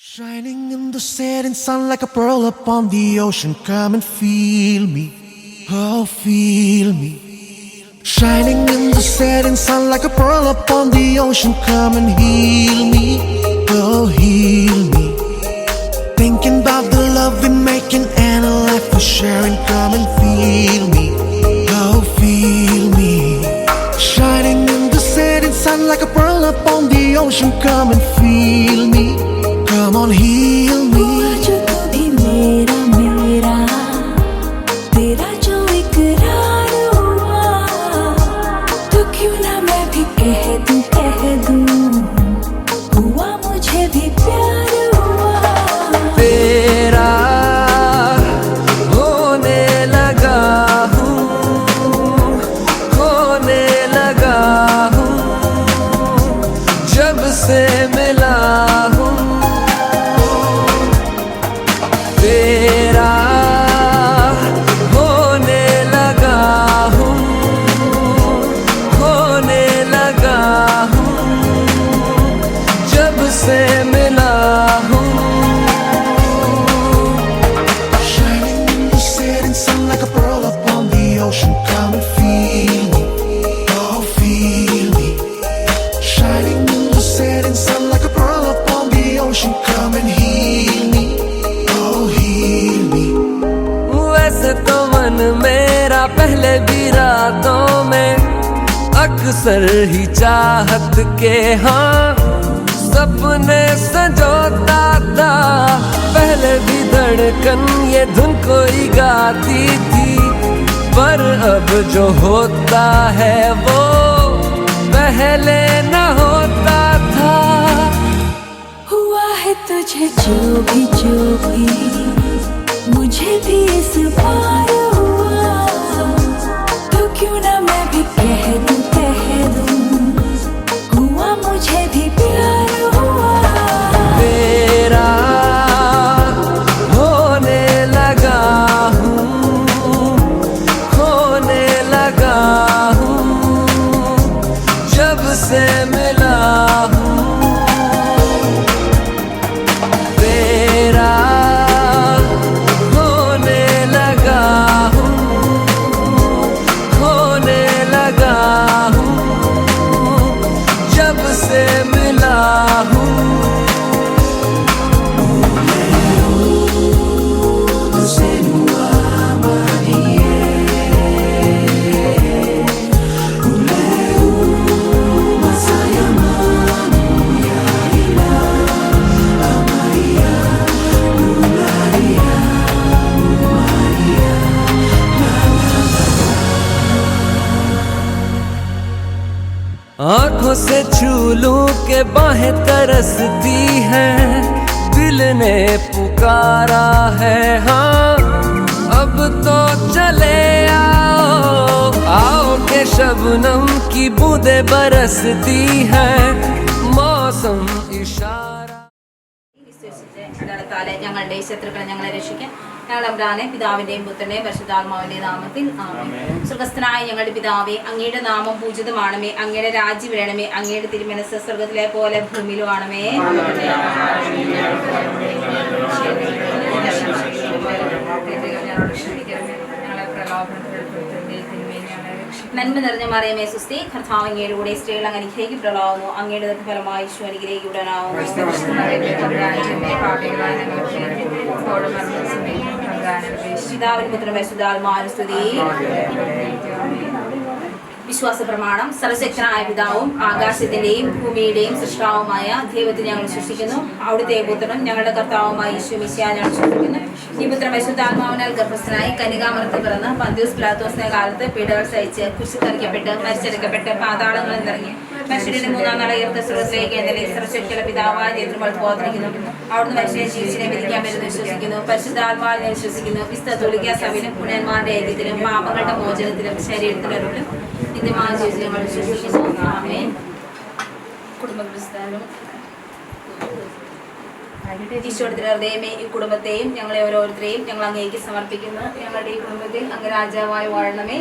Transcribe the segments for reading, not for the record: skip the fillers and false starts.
Shining in the setting sun like a pearl upon the ocean. Come and feel me, oh feel me. Shining in the setting sun like a pearl upon the ocean. Come and heal me, oh heal me. Thinking about the love we're making and a life we're sharing. Come and feel me, oh feel me. Shining in the setting sun like a pearl upon the ocean. Come and feel me, come on heal me. जो तू भी मेरा मेरा तेरा जो इकरार हुआ तो क्यों ना मैं भी कह दूं हुआ मुझे भी प्यार हुआ तेरा होने लगा हूँ खोने लगा हूँ जब से मिला हूँ तेरा होने लगा हूँ खोने लगा हूँ जब से मिला हूँ Shining in the setting sun like a pearl upon the ocean. Come and feel me, oh feel me. Shining in the setting sun like a pearl upon the ocean. Come and heal me, oh heal me. वैसे तो मन मेरा पहले भी रातों में अक्सर ही चाहत के हाँ सपने संजोता था पहले भी धड़कन ये धुन कोई गाती थी पर अब जो होता है वो पहले न होता था हुआ है तुझे जो भी मुझे भी इस बार हुआ तो क्यों ना मैं भी कह दूं हुआ मुझे भी प्यार हुआ तेरा होने लगा हूँ खोने लगा हूँ जब से मिला हूँ तेरा होने लगा हूँ खोने लगा हूँ जब से मिला हूँ आंखों से छू लूं के बाहें तरसती हैं दिल ने पुकारा है हाँ अब तो चले आओ के शबनम की बूंदें बरसती हैं मौसम इशारा അടയാളത്താലെ ഞങ്ങളുടെ ശത്രുക്കളെ ഞങ്ങളെ രക്ഷിക്കാൻ ഞങ്ങളുടെ അബ്രാനെ പിതാവിന്റെയും പുത്രന്റെയും പരിശുദ്ധാത്മാവിന്റെയും നാമത്തിൽ ആമേൻ. സ്വർഗ്ഗസ്ഥനായ ഞങ്ങളുടെ പിതാവേ, അങ്ങയുടെ നാമം പൂജിതമാണമേ, അങ്ങയുടെ രാജ്യം വരണമേ, അങ്ങയുടെ തിരുമനസ്സ് സ്വർഗ്ഗത്തിലെ പോലെ ഭൂമിയിലും ആണമേ. നന്മ നിറഞ്ഞ മറിയമേ സുസ്തി, കർത്താവ് അങ്ങയുടെ കൂടെ സ്ത്രീകൾ അങ്ങ് അനുഗ്രഹിക്കപ്പെടാവുന്നു, അങ്ങയുടെ ഫലമായി ഈശോ അനുഗ്രഹിക്കപ്പെടാനാവുന്നു. പിതാവിനും പുത്രനും പരിശുദ്ധാത്മാവിനും സ്തുതി. വിശ്വാസ പ്രമാണം. സർവശക്തനായ പിതാവും ആകാശത്തിന്റെയും ഭൂമിയുടെയും സൃഷ്ടാവുമായ ദൈവത്തെ ഞങ്ങൾ വിശ്വസിക്കുന്നു. അവിടുത്തെ പുത്രനും ഞങ്ങളുടെ കർത്താവുമായ യേശു മിശിഹായെ ഞങ്ങൾ വിശ്വസിക്കുന്നു. ഈ പുത്രൻ പരിശുദ്ധാത്മാവിനാൽ ഗർഭസ്ഥനായി കന്യകാമറിയത്തിൽ പിറന്ന് പന്തിയോസ് പിലാത്തോസിന്റെ കാലത്ത് പീഡകൾ സഹിച്ച് കുരിശിൽ മരിച്ചെടുക്കപ്പെട്ട് പാതാളങ്ങളിൽ ഇറങ്ങി മനുഷ്യരുടെ മൂന്നാം നാൾ ഉയർത്ത സ്വർഗ്ഗത്തിലേക്ക് എഴുന്നള്ളി സർവശക്തിയുള്ള പിതാവായ ദൈവത്തിൽ പോന്നിരിക്കുന്നു. അവിടുന്ന് മനുഷ്യനെ ജീവിച്ചിനെ വിധിക്കാൻ വരുന്നത് വിശ്വസിക്കുന്നു. പരിശുദ്ധാത്മാവിനെ വിശ്വസിക്കുന്നു. വിശുദ്ധ കത്തോലിക്കാ സഭയിലും പുണ്യന്മാരുടെ ഐക്യത്തിലും പാപങ്ങളുടെ മോചനത്തിലും ശരീരത്തിലും നിത്യമായ ജീവിതത്തിൽ ഞങ്ങൾ വിശ്വസിക്കുന്നു. ആമേൻ. കുടുംബപ്രസ്ഥാനം. ഈശോയുടെ ഹൃദയമേ, ഈ കുടുംബത്തെയും ഞങ്ങളെ ഓരോരുത്തരെയും ഞങ്ങൾ അങ്ങേക്ക് സമർപ്പിക്കുന്നു. ഞങ്ങളുടെ ഈ കുടുംബത്തിൽ അങ്ങ് രാജാവായി വാഴണമേ.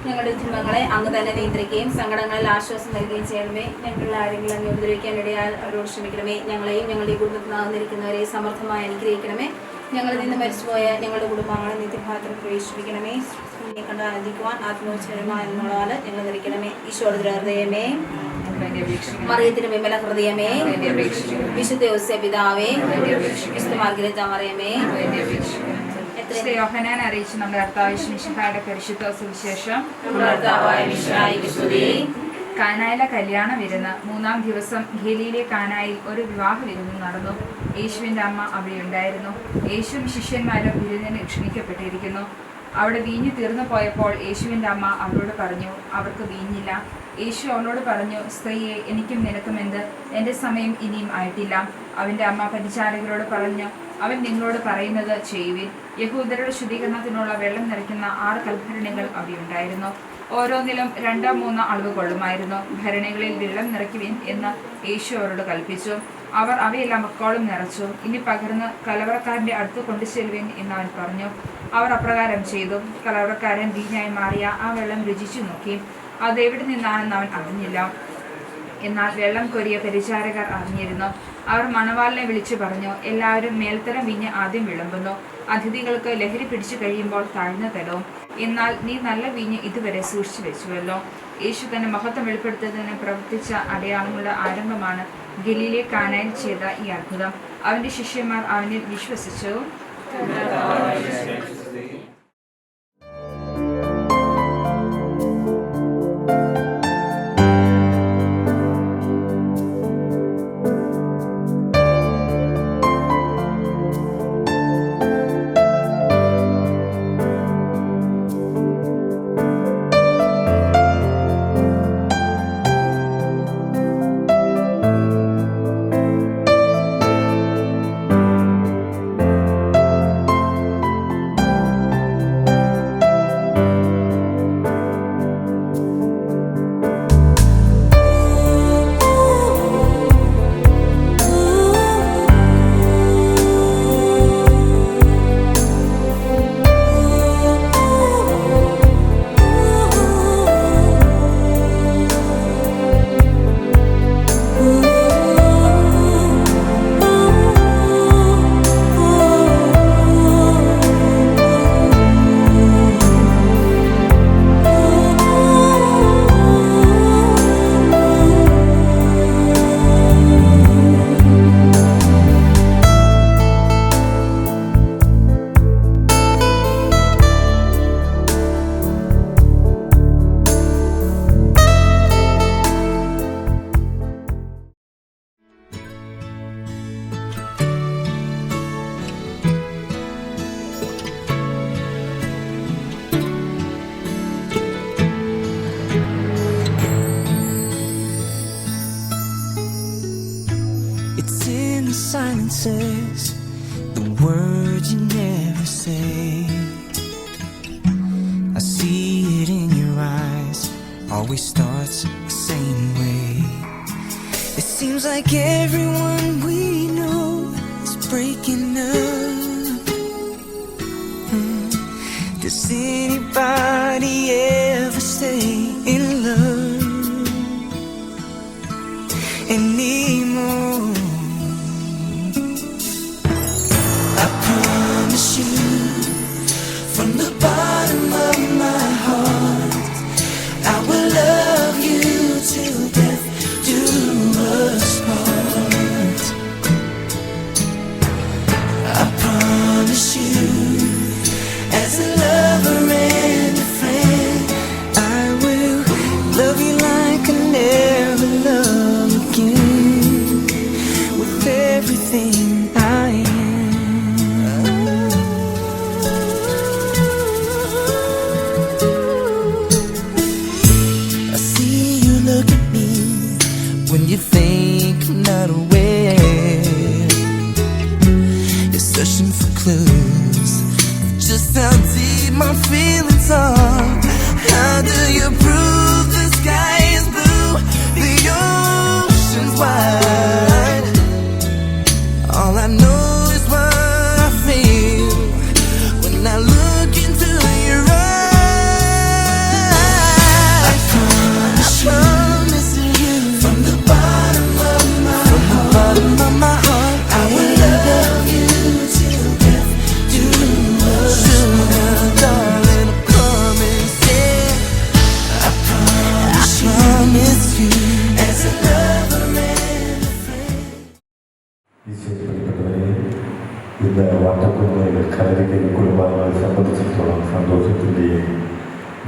ഞങ്ങളുടെ ഉദ്യമങ്ങളെ അങ്ങ് തന്നെ നിയന്ത്രിക്കുകയും സങ്കടങ്ങളിൽ ആശ്വാസം നൽകുകയും ചെയ്യണമേ. ഞങ്ങളുടെ ആരെങ്കിലും അങ്ങ് ഉപദ്രവിക്കാനിടയാൽ അവരോട് ക്ഷമിക്കണമേ. ഞങ്ങളെയും ഞങ്ങളുടെ കുടുംബത്തിനാകുന്നിരിക്കുന്നവരെ സമർത്ഥമായി അനുഗ്രഹിക്കണമേ. ഞങ്ങളിൽ നിന്ന് മരിച്ചുപോയ ഞങ്ങളുടെ കുടുംബാംഗങ്ങളെ നിത്യഭാഗത്തിൽ പ്രവേശിപ്പിക്കണമേ. കണ്ട് ആനന്ദിക്കുവാൻ ആത്മോച്ചരമായാൽ ഞങ്ങൾ ധരിക്കണമേ. ഈശോയുടെ ഹൃദയമേ, മറിയത്തിന്റെ വിമല ഹൃദയമേ, വിശുദ്ധ യോസേപ്പ് പിതാവേ, വിശുദ്ധ മാർഗരേറ്റ് മറിയമേ, യോഹന്നാൻ അറിയിച്ചു നമ്മുടെ കർത്താവ് മിശിഹായുടെ പരിശുദ്ധ സുവിശേഷം. കാനായിലെ കല്യാണ വിരുന്ന്. 3-ാം ദിവസം ഗലീലിലെ കാനായിൽ ഒരു വിവാഹ വിരുന്ന് നടന്നു. യേശുവിൻ്റെ അമ്മ അവിടെ ഉണ്ടായിരുന്നു. യേശുവും ശിഷ്യന്മാരും വിരുന്നിന് ക്ഷണിക്കപ്പെട്ടിരിക്കുന്നു. അവിടെ വീഞ്ഞു തീർന്നു പോയപ്പോൾ യേശുവിൻ്റെ അമ്മ അവരോട് പറഞ്ഞു, അവർക്ക് വീഞ്ഞില്ല. യേശു അവളോട് പറഞ്ഞു, സ്ത്രീയെ, എനിക്കും നിനക്കും എന്ത്? എൻ്റെ സമയം ഇനിയും ആയിട്ടില്ല. അവൻ്റെ അമ്മ പരിചാരകരോട് പറഞ്ഞു, അവൻ നിങ്ങളോട് പറയുന്നത് ചെയ്യുവിൻ. യഹൂദരുടെ ശുദ്ധീകരണത്തിനുള്ള വെള്ളം നിറയ്ക്കുന്ന 6 കൽഭരണികൾ അവിടെ ഉണ്ടായിരുന്നു. ഓരോന്നിലും 2-3 അളവ് കൊള്ളുമായിരുന്നു. ഭരണികളിൽ വെള്ളം നിറയ്ക്കുവിൻ എന്ന് യേശു അവരോട് കൽപ്പിച്ചു. അവർ അവയെല്ലാം മുക്കോളം നിറച്ചു. ഇനി പകർന്ന് കലവറക്കാരൻ്റെ അടുത്ത് കൊണ്ടുചെല്ലുവിൻ എന്ന് അവൻ പറഞ്ഞു. അവർ അപ്രകാരം ചെയ്തു. കലവറക്കാരൻ വീഞ്ഞായി മാറിയ ആ വെള്ളം രുചിച്ചു നോക്കി. അത് എവിടെ നിന്നാണെന്ന് അവൻ അറിഞ്ഞില്ല. എന്നാൽ വെള്ളം കോരിയ പരിചാരകർ അറിഞ്ഞിരുന്നു. അവർ മണവാളിനെ വിളിച്ചു പറഞ്ഞു, എല്ലാവരും മേൽത്തരം വീഞ്ഞ് ആദ്യം വിളമ്പുന്നു, അതിഥികൾക്ക് ലഹരി പിടിച്ചു കഴിയുമ്പോൾ താഴ്ന്ന തരവും. എന്നാൽ നീ നല്ല വീഞ്ഞ് ഇതുവരെ സൂക്ഷിച്ചു വെച്ചുവല്ലോ. യേശു തന്നെ മഹത്വം വെളിപ്പെടുത്തുന്നതിന് പ്രവർത്തിച്ച അടയാളങ്ങളുടെ ആരംഭമാണ് ഗലീലിലെ കാനായിൽ ചെയ്ത ഈ അത്ഭുതം. അവന്റെ ശിഷ്യന്മാർ അവനിൽ വിശ്വസിച്ചു. silences, the words you never say. I see it in your eyes, always starts the same way. It seems like everyone we know is breaking up. Does anybody ever stay in love anymore? I promise you from the bottom of my heart, I will love you till death do us part. I promise you, as a lover and a friend,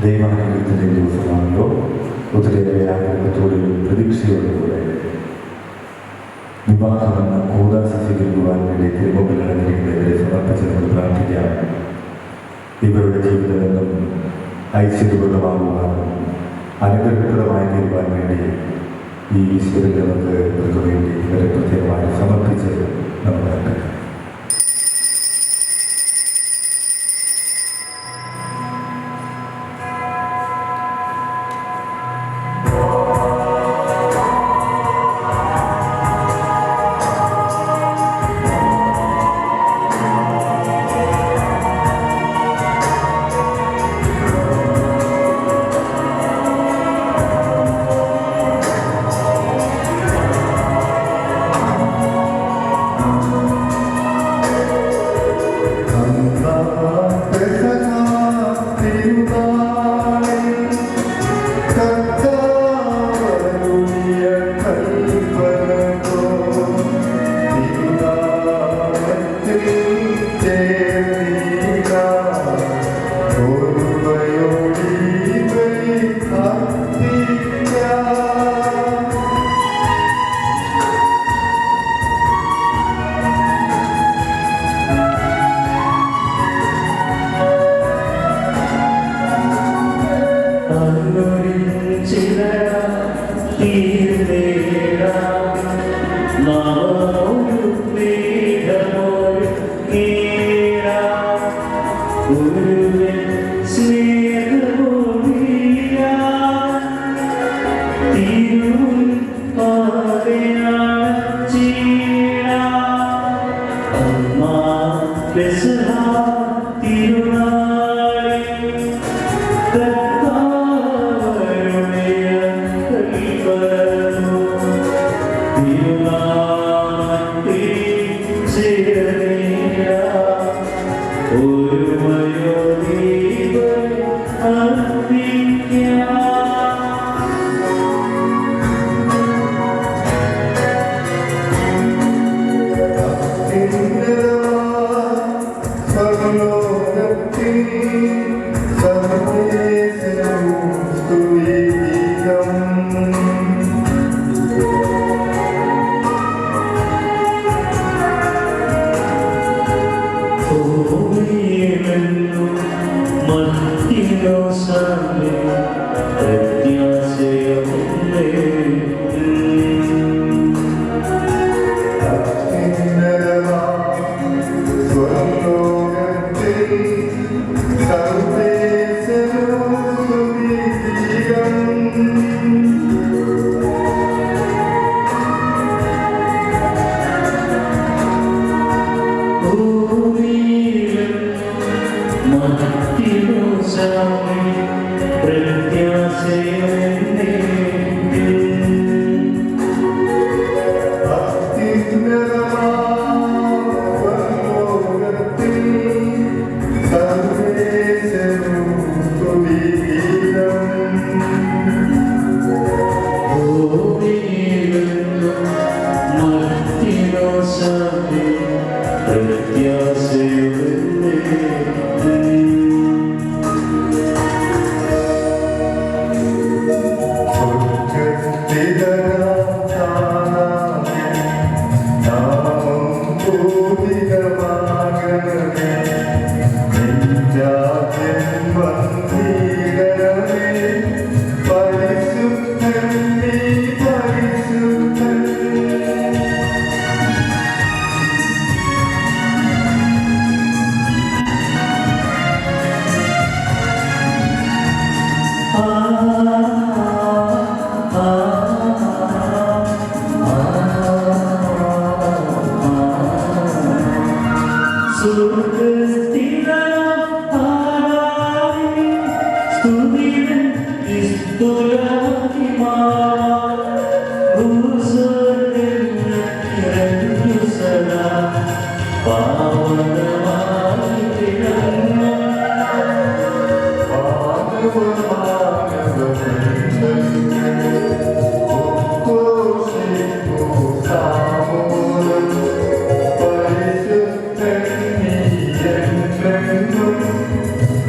ദൈവാനുഗ്രഹത്തിൻ്റെ ദിവസമാണല്ലോ. ഒത്തിരിയേറെ ആഗ്രഹത്തോടെയും പ്രതീക്ഷയോടുകൂടെ വിവാഹമെന്ന കൂതാശ സ്വീകരിക്കുവാൻ വേണ്ടി തിരുമുമ്പിൽ അടങ്ങിയിരിക്കുന്നവരെ സമർപ്പിച്ചെന്ന് പ്രാർത്ഥിക്കാം. ഇവരുടെ ജീവിതമെന്നും ഐശ്വര്യപ്രദമാകുവാനും അനുഗ്രഹപ്രദമായി തീരുവാൻ വേണ്ടി ഈ ഈശ്വരൻ്റെ നമുക്ക് വേണ്ടി ഇവരെ പ്രത്യേകമായി സമർപ്പിച്ച് നമുക്ക് കണ്ടെത്താം.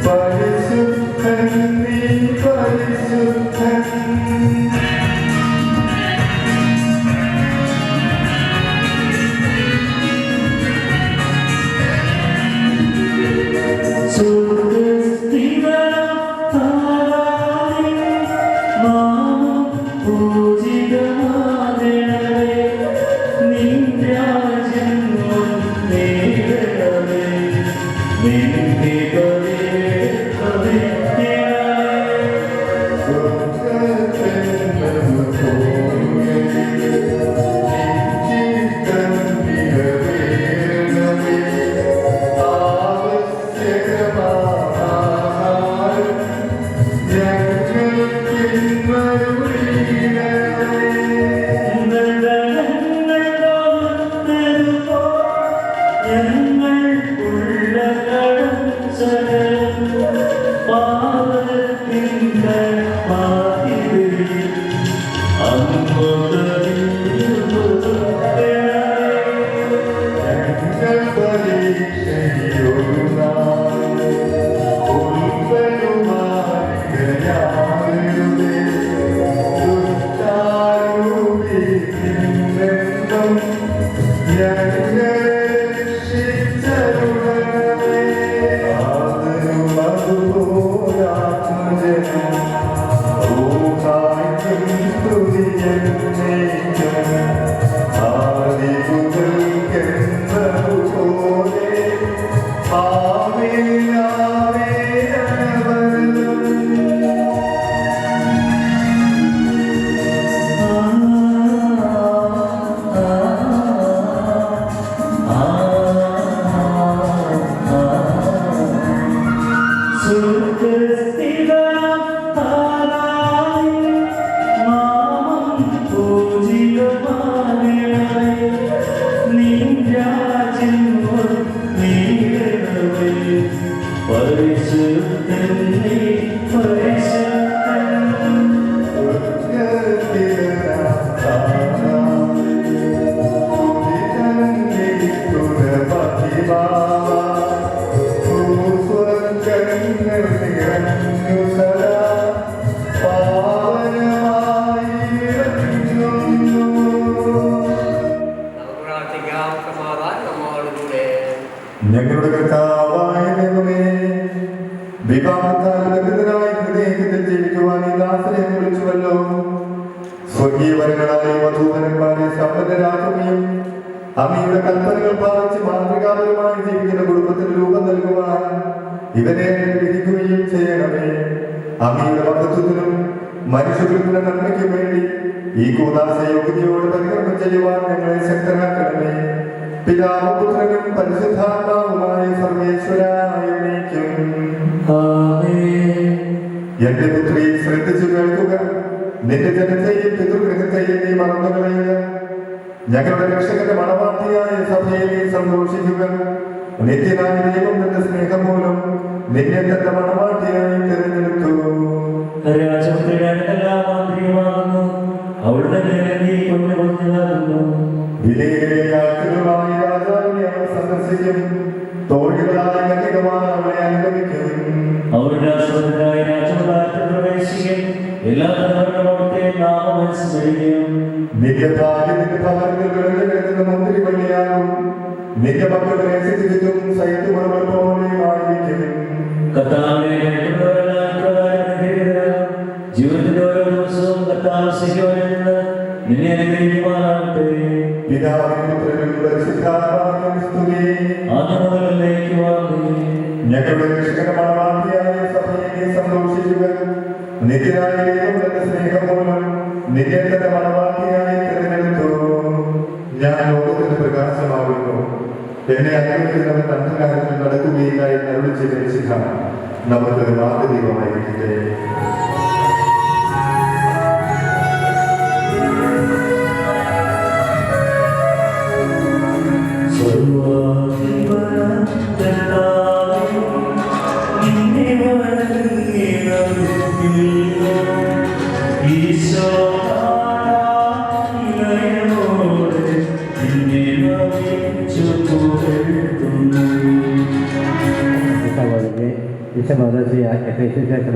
But it's സ്വർഗീയവരങ്ങളായ വധൂവരന്മാരെ സമ്പന്നരാക്കുകയും അങ്ങയുടെ കൽപ്പനകൾ പാലിച്ച് മാതൃകാപരമായി ജീവിക്കുന്ന കുടുംബത്തിന് രൂപം നൽകുവാൻ ഇവരെ വിധിക്കുകയും ചെയ്യണമേ. അങ്ങയുടെ മഹത്വത്തിനും മനുഷ്യരുടെ നന്മയ്ക്കും വേണ്ടി ഈ കൂദാശ യോഗ്യതയോട് പരികർമ്മം ചെയ്യുവാൻ ഞങ്ങളെ ശക്തരാക്കണമേ. പിതാവും പുത്രനും പരിശുദ്ധാത്മാവുമായ സർവേശ്വരായിരിക്കും. എന്റെ പുത്രി ശ്രദ്ധിച്ചു കേൾക്കുക. നിന്റെ ജനത്തെയും പിതൃഗ്രഹത്തെയും നീ മറന്നു കളയുക. ഞങ്ങളുടെ രക്ഷകന്റെ മണവാട്ടിയായ സഭയെ നീ സന്തോഷിക്കുക. നിത്യനായ ദൈവം നിന്റെ സ്നേഹം മൂലം നിന്നെ തന്റെ മണവാട്ടിയായി തിരഞ്ഞെടുത്തു. വിലയേറിയ രാജാവിനെ അവർ സന്ദർശിക്കും. തോഴികളായ കന്യകമാർ അവളെ അനുഗമിക്കും. മുന്തിരിവള്ളിയാകും നിന്റെ മക്കൾ പ്രേക്ഷിച്ചിട്ടും സൈത്തുമുറകൾ പോലെയുമായിരിക്കും. ജീവിതത്തിന്റെ ഓരോ ദിവസവും കർത്താവ് ശരിയോടെ നിന്നെ അനുഗ്രഹിക്കുമാറാകട്ടെ. പിതാവിനും പുത്രനും പരിശുദ്ധാത്മാവിനും സ്തുതി. ഞങ്ങളുടെ രക്ഷകമായ സഭയെ സന്തോഷിക്കുക. നിത്യനായ ദൈവം തന്റെ സ്നേഹം മൂലം നിന്നെ തന്റെ മണവാട്ടിയായി തിരഞ്ഞെടുത്തു. ഞാൻ ലോകത്തിന്റെ പ്രകാശമാകുന്നു. എന്നെ അനുഗ്രഹിക്കുന്നവൻ അന്ധകാരത്തിൽ നടക്കുകയായി അരുളിച്ച പരിശുദ്ധ നമുക്കൊരു മാർഗദീപമായിരിക്കട്ടെ.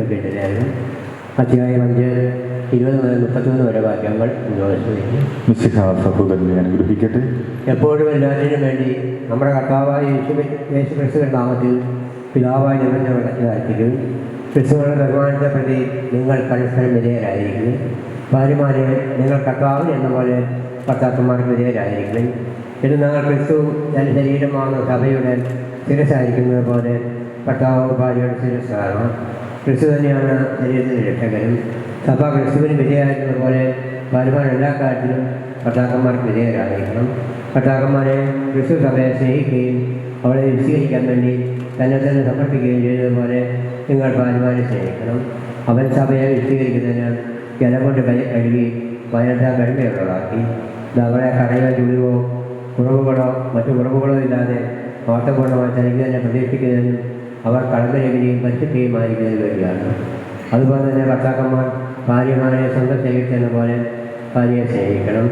കേട്ടില്ലായിരുന്നു. അധ്യായം 5 20 മുതൽ 33 വരെ വാക്യങ്ങൾ സഹോദരനെ അനുഗ്രഹിക്കട്ടെ. എപ്പോഴും എല്ലാത്തിനും വേണ്ടി നമ്മുടെ കർത്താവായ യേശുക്രിസ്തുവിന്റെ നാമത്തിൽ പിതാവായി നിറഞ്ഞവർക്കും ക്രിസ്തുവിന്റെ ബഹുമാനത്തെ പ്രതി നിങ്ങൾ പരസ്പരം വിധേയരായിരിക്കുന്നു. ഭാര്യമാരെ നിങ്ങൾ കർത്താവിന് എന്ന പോലെ ഭർത്താക്കന്മാർക്ക് വിധേയരായിരിക്കുന്നു. ഇത് നിങ്ങൾ ക്രിസ്തു ഞാൻ ശരീരമാകുന്ന സഭയുടെ ശിരസ്സായിരിക്കുന്നത് പോലെ ഭർത്താവ് ഭാര്യയുടെ ശിരസ്സാണ്. ക്രിസ്തു തന്നെയാണ് ശരീരത്തിൻ്റെ രക്ഷകരും. സഭ ക്രിസ്തുവിന് വിധേയരായിരിക്കുന്നത് പോലെ ഭാര്യമാർ എല്ലാ കാര്യത്തിലും ഭർത്താക്കന്മാർക്ക് വിധേയരായിരിക്കണം. ഭർത്താക്കന്മാരെ ക്രിസ്തു സഭയെ സ്നേഹിക്കുകയും അവളെ വിശദീകരിക്കാൻ വേണ്ടി തന്നെ സമർപ്പിക്കുകയും ചെയ്തതുപോലെ നിങ്ങൾ ഭാര്യമാരെ സ്നേഹിക്കണം. അവൻ സഭയെ വിശദീകരിക്കുന്നതിന് ജലം കൊണ്ട് കഴുകി വയനത്തെ കരുമയുള്ളതാക്കി അവളെ കടയോ ചുളിവോ കുറവുകളോ മറ്റു കുറവുകളോ ഇല്ലാതെ വാർത്തപൂർണ്ണമായി തനിക്ക് തന്നെ പ്രതീക്ഷിക്കുന്നതിനും അവർ കടമരവിനെയും പരിശുദ്ധിയുമായിരിക്കുന്നതിന് വേണ്ടിയാണ്. അതുപോലെ തന്നെ ഭർത്താക്കന്മാർ ഭാര്യമാരെ സ്വന്തം സ്നേഹിച്ചെന്ന പോലെ ഭാര്യയെ സ്നേഹിക്കണം.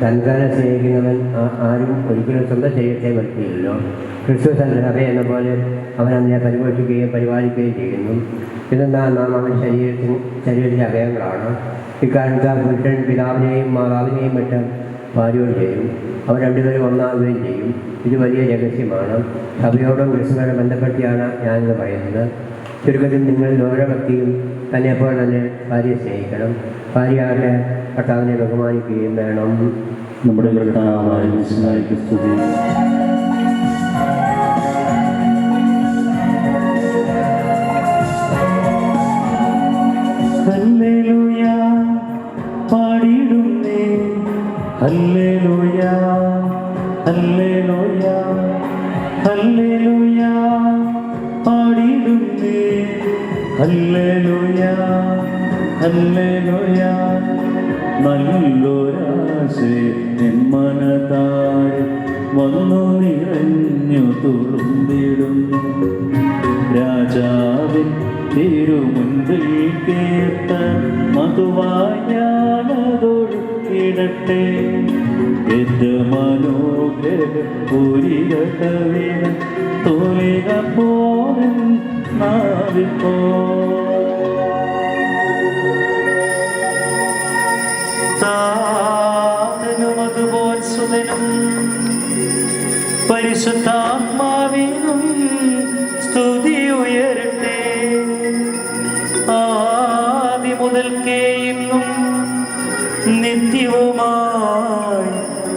തന്നെ സ്നേഹിക്കുന്നവൻ ആരും ഒരിക്കലും സ്വന്തം ശരീരത്തെ വരുത്തിയില്ലല്ലോ. ക്രിസ്തു തൻ്റെ സഭ എന്ന പോലെ അവൻ അതിനെ പരിപോഷിക്കുകയും പരിപാലിക്കുകയും ചെയ്യുന്നു. ഇതെന്നാൽ നാം അവൻ ശരീരത്തിൻ്റെ അവയവങ്ങളാണ്. ഇക്കാരണത്താൽ പുരുഷൻ പിതാവിനെയും മാതാവിനെയും വിട്ട് ഭാര്യയോട് ചെയ്യും. അവർ രണ്ടുപേരും ഒന്നാകുകയും ചെയ്യും. ഇത് വലിയ രഹസ്യമാണ്. സഭയോടും ക്രിസ്തുവിനെ ബന്ധപ്പെടുത്തിയാണ് ഞാനിത് പറയുന്നത്. ചുരുക്കത്തിൽ നിങ്ങൾ ഓരോ വ്യക്തിയും തന്നെപ്പോൾ തന്നെ ഭാര്യയെ സ്നേഹിക്കണം. ഭാര്യയാകട്ടെ കർത്താവിനെ ബഹുമാനിക്കുകയും വേണം. നമ്മുടെ കർത്താവായ യേശുവിന്റെ സ്തുതി. ഹല്ലേലൂയ പാടിടുന്നേ, ഹല്ലേലൂയ ഹല്ലേലൂയ ഹല്ലേലൂയ പാടിടുന്നേ, ഹല്ലേലൂയ ഹല്ലേലൂയ. നല്ലൊരാശേ എൻ മനതായി വന്നു നിറഞ്ഞു തുളുമ്പിടുന്നു. രാജാവിൻ തിരുമുൻപിൽ കേട്ട മധുവായി ഞാനതൊഴുക്കിടട്ടെ. എന്റെ മനോഗ്രഹ പൂരിക കവിന തോലിക പോരൻ നാവിപ്പോ. താതനും അതുപോൽ സുതനും പരിശുദ്ധാത്മാവിനും സ്തുതി ഉയരട്ടെ. ആദി മുതൽക്കേ ഇന്നും ദൈവമായി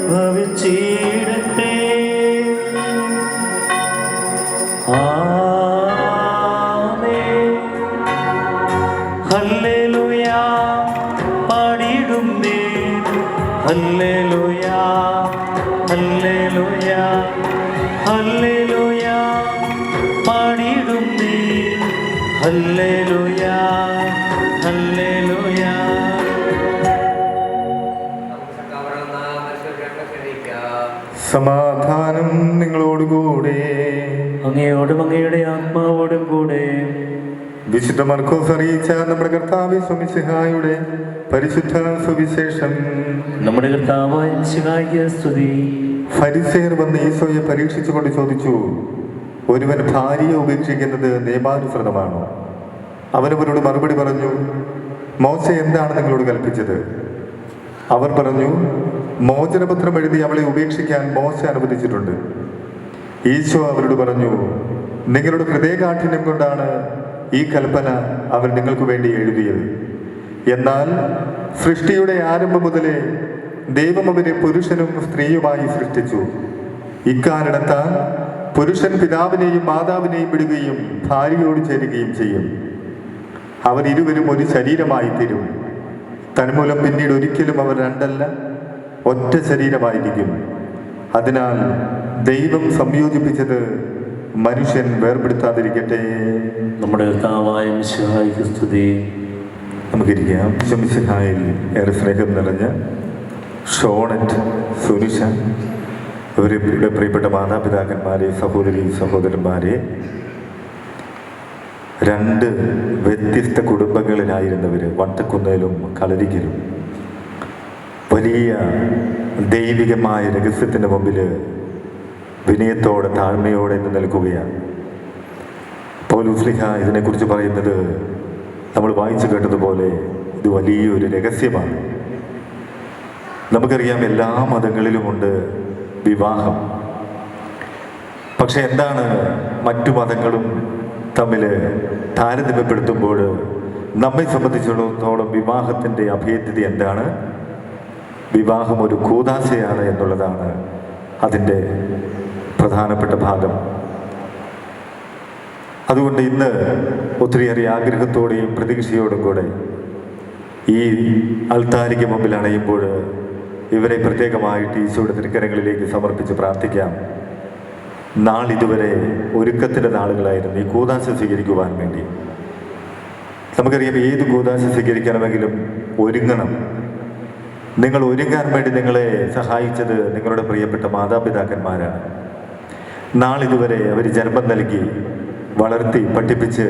ഭവിച്ചിടട്ടെ. ആമേൻ. ഹല്ലേലൂയ പാടിടുന്നേ, ഹല്ലേലൂയ ഹല്ലേലൂയ ഹല്ലേലൂയ പാടിടുന്നേ, ഹല്ലേലൂയ ഹല്ലേലൂയ. സമാധാനം നിങ്ങളോടുകൂടെ. അങ്ങയോടും അങ്ങയുടെ ആത്മാവോടും കൂടെ. വിശുദ്ധ മർക്കോസ് അറിയിച്ച നമ്മുടെ കർത്താവ് മിശിഹായുടെ പരിശുദ്ധ സുവിശേഷം. നമ്മുടെ കർത്താവായ മിശിഹായ്ക്ക് സ്തുതി. ഫരിസേയർ വന്ന് ഈശോയെ പരീക്ഷിച്ചുകൊണ്ട് ചോദിച്ചു, ഒരുവൻ ഭാര്യയെ ഉപേക്ഷിക്കുന്നത് നിയമാനുസൃതമാണോ? അവരവരോട് മറുപടി പറഞ്ഞു, മോശ എന്താണ് നിങ്ങളോട് കൽപ്പിച്ചത്? അവർ പറഞ്ഞു, മോചനപത്രം എഴുതി അവളെ ഉപേക്ഷിക്കാൻ മോശ അനുവദിച്ചിട്ടുണ്ട്. ഈശോ അവരോട് പറഞ്ഞു, നിങ്ങളുടെ ഹൃദയകാഠിന്യം കൊണ്ടാണ് ഈ കൽപ്പന അവർ നിങ്ങൾക്ക് വേണ്ടി എഴുതിയത്. എന്നാൽ സൃഷ്ടിയുടെ ആരംഭം മുതലേ ദൈവം അവരെ പുരുഷനും സ്ത്രീയുമായി സൃഷ്ടിച്ചു. ഇക്കാരണത്താൽ പുരുഷൻ പിതാവിനെയും മാതാവിനെയും വിടുകയും ഭാര്യയോട് ചേരുകയും ചെയ്യും. അവർ ഇരുവരും ഒരു ശരീരമായി തീരും. തന്മൂലം പിന്നീട് ഒരിക്കലും അവർ രണ്ടല്ല, ഒറ്റ ശരീരമായിരിക്കും. അതിനാൽ ദൈവം സംയോജിപ്പിച്ചത് മനുഷ്യൻ വേർപെടുത്താതിരിക്കട്ടെ. നമ്മുടെ കർത്താവായ മിശിഹായ്ക്ക് സ്തുതി. നമുക്കിരിക്കാം. മിശിഹായിൽ ഏറെ സ്നേഹം നിറഞ്ഞ ഷോണറ്റ്, സുനിഷ, ഇവരുടെ പ്രിയപ്പെട്ട മാതാപിതാക്കന്മാരെ, സഹോദരി സഹോദരന്മാരെ, രണ്ട് വ്യത്യസ്ത കുടുംബങ്ങളിലായിരുന്നവർ, വട്ടക്കുന്നേലും കളരിക്കലും. വലിയ ദൈവികമായ രഹസ്യത്തിൻ്റെ മുമ്പിൽ വിനയത്തോടെ താഴ്മയോടെ നിൽക്കുകയാണ്. പൗലോസ്ലീഹ ഇതിനെക്കുറിച്ച് പറയുന്നത് നമ്മൾ വായിച്ചു കേട്ടതുപോലെ ഇത് വലിയൊരു രഹസ്യമാണ്. നമുക്കറിയാം, എല്ലാ മതങ്ങളിലുമുണ്ട് വിവാഹം. പക്ഷെ എന്താണ് മറ്റു മതങ്ങളും തമ്മിൽ താരതമ്യപ്പെടുത്തുമ്പോൾ നമ്മെ സംബന്ധിച്ചിടത്തോളം വിവാഹത്തിൻ്റെ അഭേദ്യത എന്താണ്? വിവാഹം ഒരു കൂദാശയാണ് എന്നുള്ളതാണ് അതിൻ്റെ പ്രധാനപ്പെട്ട ഭാഗം. അതുകൊണ്ട് ഇന്ന് ഒത്തിരിയേറെ ആഗ്രഹത്തോടെയും പ്രതീക്ഷയോടും കൂടെ ഈ അൾത്താരിക്ക് മുമ്പിൽ അണയുമ്പോൾ ഇവരെ പ്രത്യേകമായിട്ട് ഈശോയുടെ തിരുക്കരങ്ങളിലേക്ക് സമർപ്പിച്ച് പ്രാർത്ഥിക്കാം. നാളിതുവരെ ഒരുക്കത്തിൻ്റെ നാളുകളായിരുന്നു ഈ കൂദാശ സ്വീകരിക്കുവാൻ വേണ്ടി. നമുക്കറിയാം, ഏത് കൂദാശ സ്വീകരിക്കണമെങ്കിലും ഒരുങ്ങണം. നിങ്ങൾ ഒരുങ്ങാൻ വേണ്ടി നിങ്ങളെ സഹായിച്ചത് നിങ്ങളുടെ പ്രിയപ്പെട്ട മാതാപിതാക്കന്മാരാണ്. നാളിതുവരെ അവർ ജന്മം നൽകി, വളർത്തി, പഠിപ്പിച്ച്,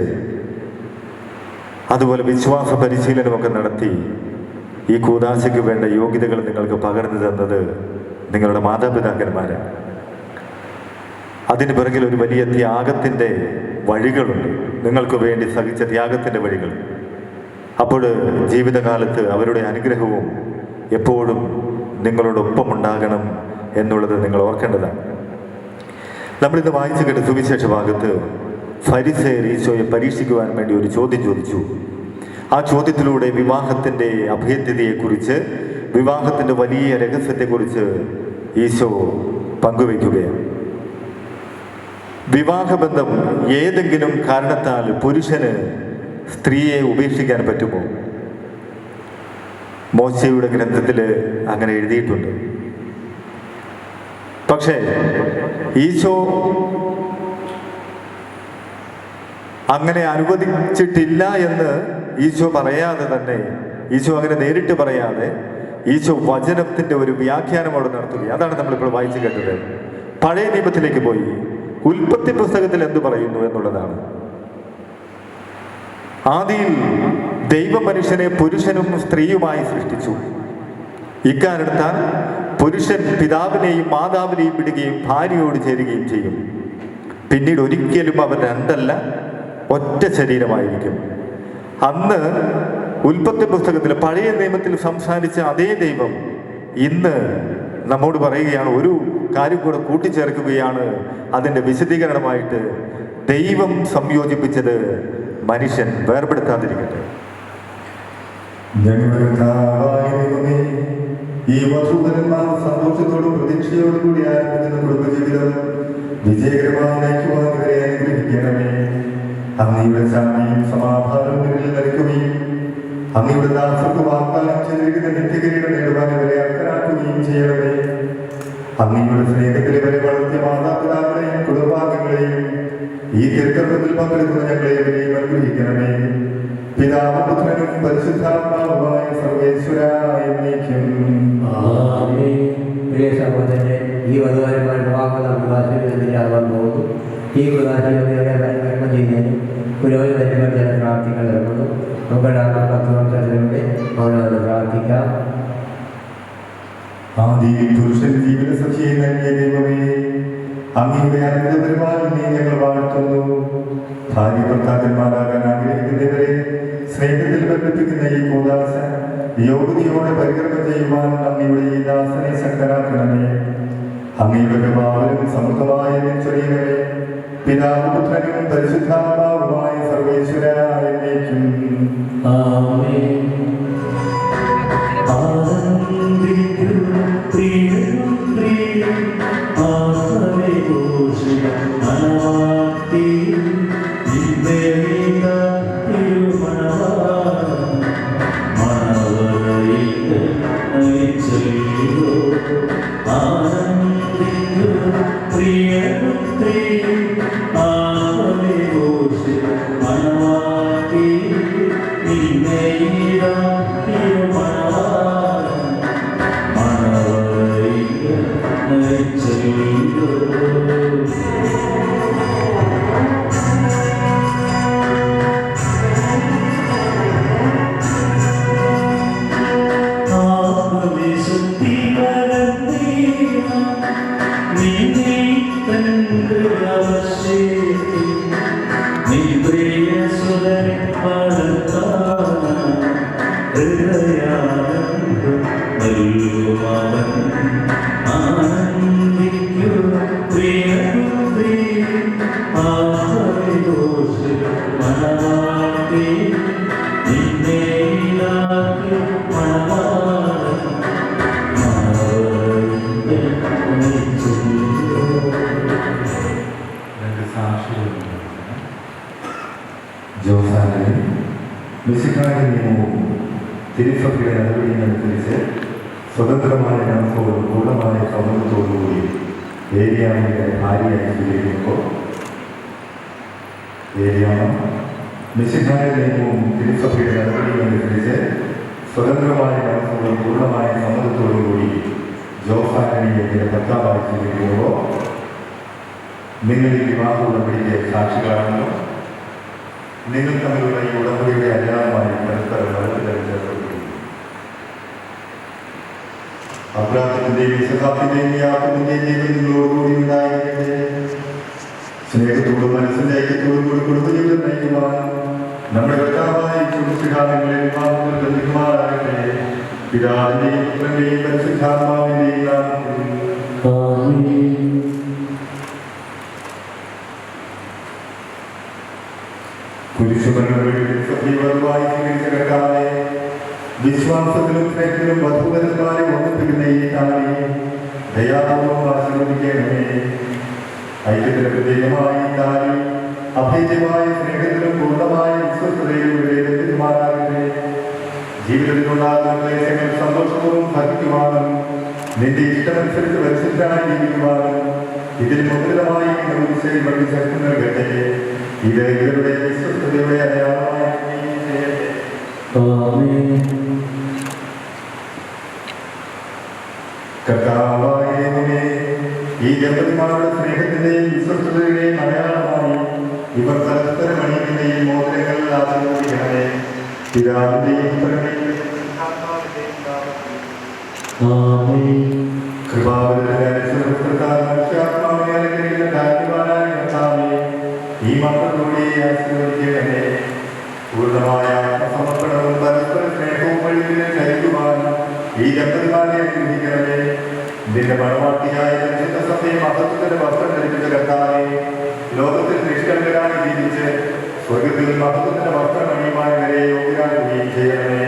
അതുപോലെ വിശ്വാസ പരിശീലനമൊക്കെ നടത്തി ഈ കൂദാശയ്ക്ക് വേണ്ട യോഗ്യതകൾ നിങ്ങൾക്ക് പകർന്നു തന്നത് നിങ്ങളുടെ മാതാപിതാക്കന്മാരാണ്. അതിന് പിറകിൽ ഒരു വലിയ ത്യാഗത്തിൻ്റെ വഴികളുണ്ട്, നിങ്ങൾക്ക് വേണ്ടി സഹിച്ച ത്യാഗത്തിൻ്റെ വഴികൾ. അപ്പോൾ ജീവിതകാലത്ത് അവരുടെ അനുഗ്രഹവും എപ്പോഴും നിങ്ങളോടൊപ്പം ഉണ്ടാകണം എന്നുള്ളത് നിങ്ങൾ ഓർക്കേണ്ടതാണ്. നമ്മളിന്ന് വായിച്ചു കേട്ട സുവിശേഷ ഭാഗത്ത് ഫരിസേയർ ഈശോയെ പരീക്ഷിക്കുവാൻ വേണ്ടി ഒരു ചോദ്യം ചോദിച്ചു. ആ ചോദ്യത്തിലൂടെ വിവാഹത്തിൻ്റെ അഭേദ്യതയെക്കുറിച്ച്, വിവാഹത്തിൻ്റെ വലിയ രഹസ്യത്തെക്കുറിച്ച് ഈശോ പങ്കുവയ്ക്കുകയാണ്. വിവാഹബന്ധം ഏതെങ്കിലും കാരണത്താൽ പുരുഷന് സ്ത്രീയെ ഉപേക്ഷിക്കാൻ പറ്റുമോ? മോശയുടെ ഗ്രന്ഥത്തിൽ അങ്ങനെ എഴുതിയിട്ടുണ്ട്. പക്ഷേ ഈശോ അങ്ങനെ അനുവദിച്ചിട്ടില്ല എന്ന് ഈശോ പറയാതെ തന്നെ, ഈശോ അങ്ങനെ നേരിട്ട് പറയാതെ ഈശോ വചനത്തിൻ്റെ ഒരു വ്യാഖ്യാനം അവിടെ നടത്തുകയാണ്. അതാണ് നമ്മളിപ്പോൾ വായിച്ചു കേട്ടത്. പഴയ നിയമത്തിലേക്ക് പോയി ഉൽപ്പത്തി പുസ്തകത്തിൽ എന്ത് പറയുന്നു എന്നുള്ളതാണ്. ആദിയിൽ ദൈവ മനുഷ്യനെ പുരുഷനും സ്ത്രീയുമായി സൃഷ്ടിച്ചു. ഇക്കാരണത്താൽ പുരുഷൻ പിതാവിനെയും മാതാവിനെയും വിടുകയും ഭാര്യയോട് ചേരുകയും ചെയ്യും. പിന്നീട് ഒരിക്കലും അവർ രണ്ടല്ല, ഒറ്റ ശരീരമായിരിക്കും. അന്ന് ഉൽപ്പത്തി പുസ്തകത്തിൽ പഴയ നിയമത്തിൽ സംസാരിച്ച അതേ ദൈവം ഇന്ന് നമ്മോട് പറയുകയാണ്, ഒരു കാര്യം കൂടെ കൂട്ടിച്ചേർക്കുകയാണ്. അതിൻ്റെ വിശദീകരണമായിട്ട് ദൈവം സംയോജിപ്പിച്ചത് മനുഷ്യൻ വേർപെടുത്താതിരിക്കട്ടെ. ഞങ്ങളുടെ ഈ വധൂവരന്മാർ സന്തോഷത്തോടും പ്രതീക്ഷയോടും കൂടി ആരംഭിക്കുന്ന കുടുംബജീവിതം വിജയകരമായി നയിക്കുവാൻ ഇവരെ അനുഗ്രഹിക്കണമേ. അങ്ങയുടെ ശാന്തിയും സമാധാനവും ഇവരിൽ നൽകുകയും അങ്ങയുടെ ദാസർക്ക് വാഗ്ദാനം ചെയ്തിരിക്കുന്ന നിത്യകിരീടം നേടുവാൻ ഇവരെ അർഹരാക്കുകയും ചെയ്യണമേ. അങ്ങയുടെ സ്നേഹത്തിൽ ഇവരെ വളർത്തിയ മാതാപിതാക്കളെയും കുടുംബാംഗങ്ങളെയും ഈ തിരുക്കത്തിൽ പങ്കെടുക്കുന്ന ഞങ്ങളെ ഇവരെയും അനുഗ്രഹിക്കണമേ. പിതാവും പുത്രനും പരിശുദ്ധാത്മാവുമായ സർവേശ്വരായ എന്നേക്കും. പ്രിയ സഹോദരനെ, ഈ വധുവരന്മാരുടെ വാഹനം വികാസത്തിനാകാൻ പോകുന്നു. ഈ വികാസങ്ങളെ കർമ്മം ചെയ്യുന്നതിനും പുരോഹിതന്മാർ ചില പ്രാർത്ഥികൾ നടക്കുന്നു. നമ്മുടെ 10 വർഷത്തിലൂടെ അവനത് പ്രാർത്ഥിക്കാം. ആദിയിൽ പുരുഷൻ ജീവിത സഖിയെ നൽകിയ ദൈവമേ, അങ്ങയുടെ അനന്ത പരിപാലനയെ ഞങ്ങൾ വാഴ്ത്തുന്നു. ഭാര്യ ഭർത്താക്കന്മാരാകാൻ ആഗ്രഹിക്കുന്നവരെ സ്നേഹത്തിൽ ബന്ധിപ്പിക്കുന്ന ഈ കൂദാശ യോഗ്യതയോടെ പരികർമ്മം ചെയ്യുവാൻ അങ്ങയുടെ ഈ ദാസനെ ശക്തരാക്കണമേ. അങ്ങയുടെ പ്രഭാവലും സമൃദ്ധമായ ചൊരിയണമേ. പിതാവും പുത്രനും പരിശുദ്ധാത്മാവുമായ സർവേശ്വരായ എന്നേക്കും. തിരുസഭയുടെ നടപടികളനുസരിച്ച് സ്വതന്ത്രമായ മനസ്സോടും പൂർണ്ണമായ സൗഹൃദത്തോടുകൂടി ഏരിയാമിനെ ഭാര്യയായി സ്വീകരിക്കുമ്പോൾ ഏരിയാമ മിശിഹായുടെ നിയമവും തിരുസഭയുടെ നടപടികളനുസരിച്ച് സ്വതന്ത്രമായ മനസ്സോടും പൂർണ്ണമായ സമ്മതത്തോടുകൂടി ജോസാന്റണിയെ ഭർത്താവായി സ്വീകരിക്കുമ്പോൾ നിങ്ങൾ ഈ വിവാഹ ഉടമ്പടിക്ക് സാക്ഷികളാണെന്നും നിങ്ങൾ തമ്മിലുള്ള ഈ ഉടമ്പടിയുടെ അല്ലാതെ പരസ്പരം വളർത്തിച്ചേർത്തിരിക്കുന്നു. അബ്രാഹത്തിന്റെയും വിശ്വാസത്തിന്റെയും യാത്രത്തിന്റെയും ജീവിതം നിങ്ങളോടുകൂടി ഉണ്ടായിരിക്കട്ടെ. സ്നേഹത്തോടും മനസ്സിന്റെ ഐക്യത്തോടും കൂടി കുടുംബജീവിതം നയിക്കുവാൻ നമ്മുടെ കർത്താവായ ചുമസുകാരങ്ങളെ വിവാഹത്തിൽ ബന്ധിക്കുമാറാകട്ടെ. പിതാവിന്റെയും പുത്രന്റെയും പരിശുദ്ധാത്മാവിന്റെയും നാമത്തിൽ. വിശ്വാസത്തിലും സ്നേഹത്തിലും വധുവരന്മാരെ ഒന്നിപ്പിക്കുന്ന ഈ താനെ ദയാപൂർവം ആശീർവദിക്കണമേ. ഐക്യത്തിന് പ്രത്യേകമായി ഈ താനെ അഭേദ്യമായ സ്നേഹത്തിലും പൂർണ്ണമായ വിശ്വസ്തതയിലൂടെ ലഭ്യമാറാകട്ടെ. ജീവിതത്തിലുണ്ടാകുന്ന ക്ലേശങ്ങൾ സന്തോഷപൂർവ്വം സഹിക്കുവാനും നിന്റെ ഇഷ്ടമനുസരിച്ച് പരിശുദ്ധനായി ജീവിക്കുവാനും ഇതിൽ മുദ്രിതമായി വിഷയം വഴി ശക്തി നൽകട്ടെ. ഇത് ഇവരുടെ വിശ്വസ്തതയുടെ അടയാളമായി ചെയ്യട്ടെ. കർത്താവായ ദൈവമേ, ഈ ദമ്പതിമാരുടെ സ്നേഹത്തിന്റെയും വിശ്വസ്തതയുടെയും അടയാളമായി ഇവർ പരസ്പരം അണിയുന്നതിന്റെയും മോദനങ്ങൾ ആചരിക്കണമേ. പിതാവിന്റെയും പുത്രന്റെയും ഈ മക്കളിലൂടെ ആശീർവദിക്കണമേ. പൂർണ്ണമായ സമർപ്പണവും പരസ്പര സ്നേഹവും വഴി നയിക്കുവാൻ ഈ ദമ്പതിമാരെ അനുഗ്രഹിക്കണമേ. നിന്റെ മണവാട്ടിയായ സഭയെ മഹത്വത്തിന്റെ വസ്ത്രം ധരിപ്പിച്ച കർത്താവേ, ലോകത്തിൽ നിഷ്കളങ്കരായി ജീവിച്ച് സ്വർഗത്തിൽ മഹത്വത്തിന്റെ വസ്ത്രം അണിയുമായി വരെ യോഗ്യരാകുകയും ചെയ്യണമേ.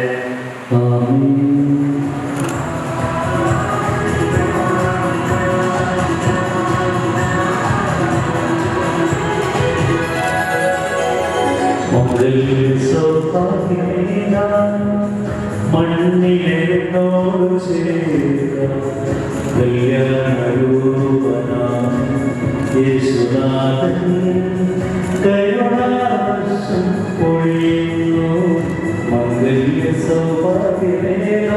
മംഗല്യ സൗഭാഗ്യമേക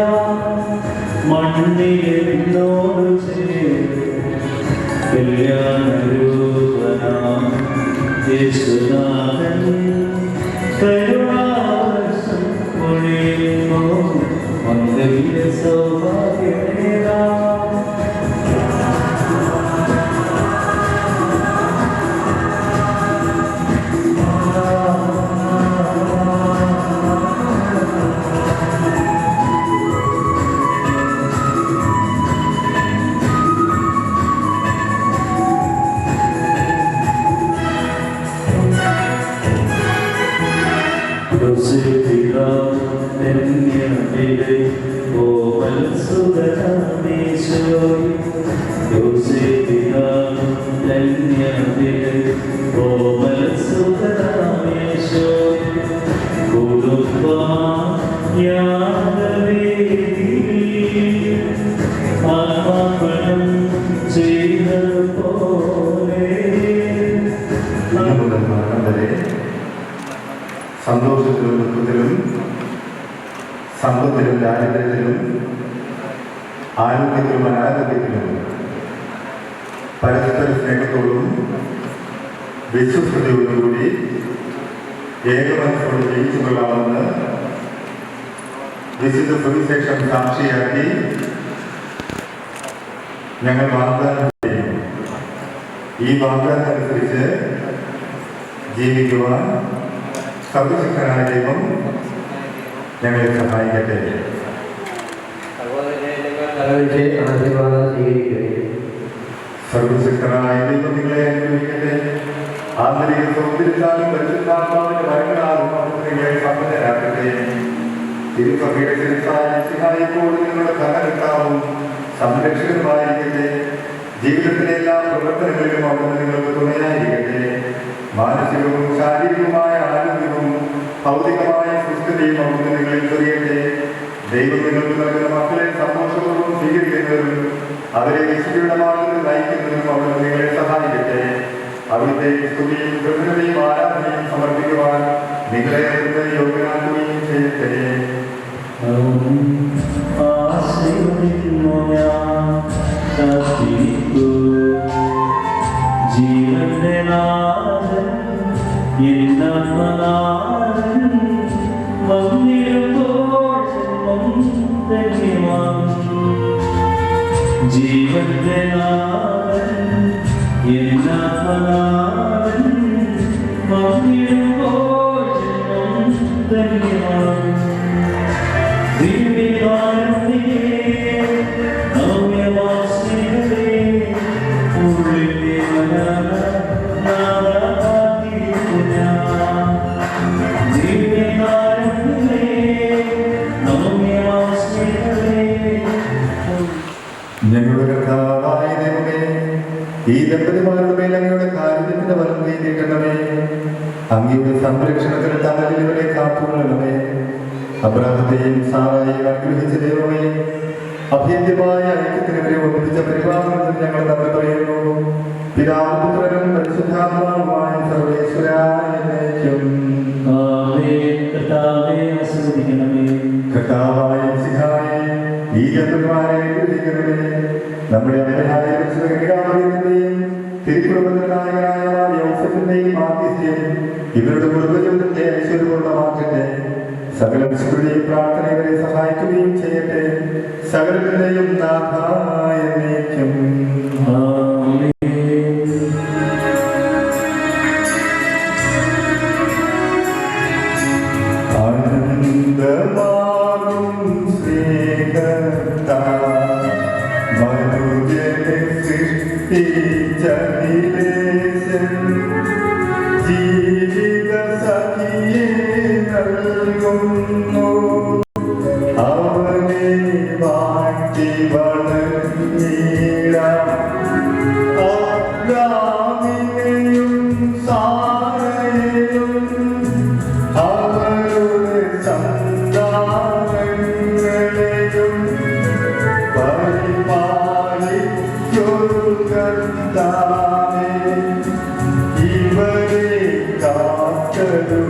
മണ്ണിലെന്നോട് കല്യാണരൂപനാം യേശുനാഥൻ കരുണാവർഷം പൊഴിയുന്നു മംഗല്യ സൗഭാഗ്യമേക. സന്തോഷത്തിലും ദുഃഖത്തിലും സമ്പത്തിലും ദാരിദ്ര്യത്തിലും ആരോഗ്യത്തിലും അനാരോഗ്യത്തിലും പരസ്പര സ്നേഹത്തോടും വിശ്വസ്തയോടുകൂടി ഏകമനസ്സോട് ജയിച്ചു കൊള്ളാമെന്ന് വിശുദ്ധ സുവിശേഷം സാക്ഷിയാക്കി ഞങ്ങൾ വാഗ്ദാനം ചെയ്യും. ഈ വാഗ്ദാനമനുസരിച്ച് ജീവിക്കുവാൻ സർവശക്തനായ ദൈവം ഞങ്ങളെ സഹായിക്കട്ടെ. ആശീർവാദം സ്വീകരിക്കുകയും സർവശക്തനായ ദൈവം നിങ്ങളെ അനുഗ്രഹിക്കട്ടെ. ആന്തരിക സൗന്ദര്യത്താലും പരിശുദ്ധാത്മാവിന്റെ വരങ്ങളാലും നിങ്ങളെ സമ്പന്നരാക്കട്ടെ. തിരുസഭയുടെ ശിരസായിപ്പോഴും നിങ്ങളുടെ ധനകർത്താവും സംരക്ഷകനുമായിരിക്കട്ടെ. ജീവിതത്തിലെ എല്ലാ പ്രവർത്തനങ്ങളിലും അവിടുന്ന് നിങ്ങൾക്ക് തുണയായിരിക്കട്ടെ. മാനസികവും ശാരീരികവുമായ ആരോഗ്യവും ഭൗതികമായ സുസ്ഥിതിയും അവിടുന്ന് നിങ്ങളിൽ ചൊരിയട്ടെ. ദൈവം നിങ്ങൾക്ക് നൽകുന്ന മക്കളെ സന്തോഷപൂർവ്വം സ്വീകരിക്കുന്നവരും അവരെ വിശുദ്ധിയുടെ മാർഗത്തിൽ നയിക്കുന്നതിനും അവിടുന്ന് നിങ്ങളെ സഹായിക്കട്ടെ. അവിടുത്തെ സ്തുതിയും കൃതജ്ഞതയും ആരാധനയും സമർപ്പിക്കുവാൻ നിങ്ങളെ യോഗ്യനാക്കുകയും ചെയ്യട്ടെ. ജീവന്റെ നാഥൻ എന്നനാഥൻ വന്നിടുമ്പോൾ ധന്യമാകും. ജീവന്റെ നാഥൻ എന്നനാഥൻ വന്നിടുമ്പോൾ ധന്യമാകും. ദിവ്യകാരുണ്യമേ നവ്യവാസികളേ ഉള്ളിലെ ഞങ്ങളുടെ കർത്താവായ ദൈവമേ, ഈ ദമ്പതിമാരുടെ മേൽ അങ്ങയുടെ കാരുണ്യത്തിന്റെ വലം നീട്ടണമേ. അങ്ങയുടെ സംരക്ഷണത്തിന് തണലിൽ ഇവരെ കാത്തുകൊള്ളണമേ. അബ്രാഹത്തെയും സാറായെയും അനുഗ്രഹിച്ച ദൈവമേ, അഭേദ്യമായ ഐക്യത്തിന് ഇവരെ ഒന്നിപ്പിച്ച പരിപാലനത്തിൽ ഞങ്ങൾ നന്ദി പറയുന്നു. പിതാവും പുത്രനും പരിശുദ്ധാത്മാവുമായ സർവേശ്വരായിരിക്കും. കർത്താവായ സിഹായെ ഈ ദമ്പതിമാരെ അനുഗ്രഹിക്കണമേ. നമ്മുടെ അമ്മയായ പരിശുദ്ധയും തിരുക്കുടുംബനായകനായ യോസഫിന്റെയും മാധ്യസ്ഥ്യം ഇവരുടെ കുടുംബജീവിതത്തെ ഐശ്വര്യപൂർണ്ണമാക്കട്ടെ. സകല വിശുദ്ധയും പ്രാർത്ഥന ഇവരെ സഹായിക്കുകയും ചെയ്യട്ടെ. സകലത്തിന്റെയും നാഥായ നീക്കം. ആനന്ദമാകും സ്നേഹത്താ മനുജനെ സൃഷ്ടിച്ച നിലേശൻ ജീവിത സഖിയെ നൽകുന്നു. അവനെ വാഴ്ത്തി വളർന്നിടാം. അബ്രാമിനെയും സാറയെയും അവരുടെ സന്താനങ്ങളെയും പരിപാലിക്കൊരു കർത്താവേ, ഇവരെ കാത്തരുളീണമേ.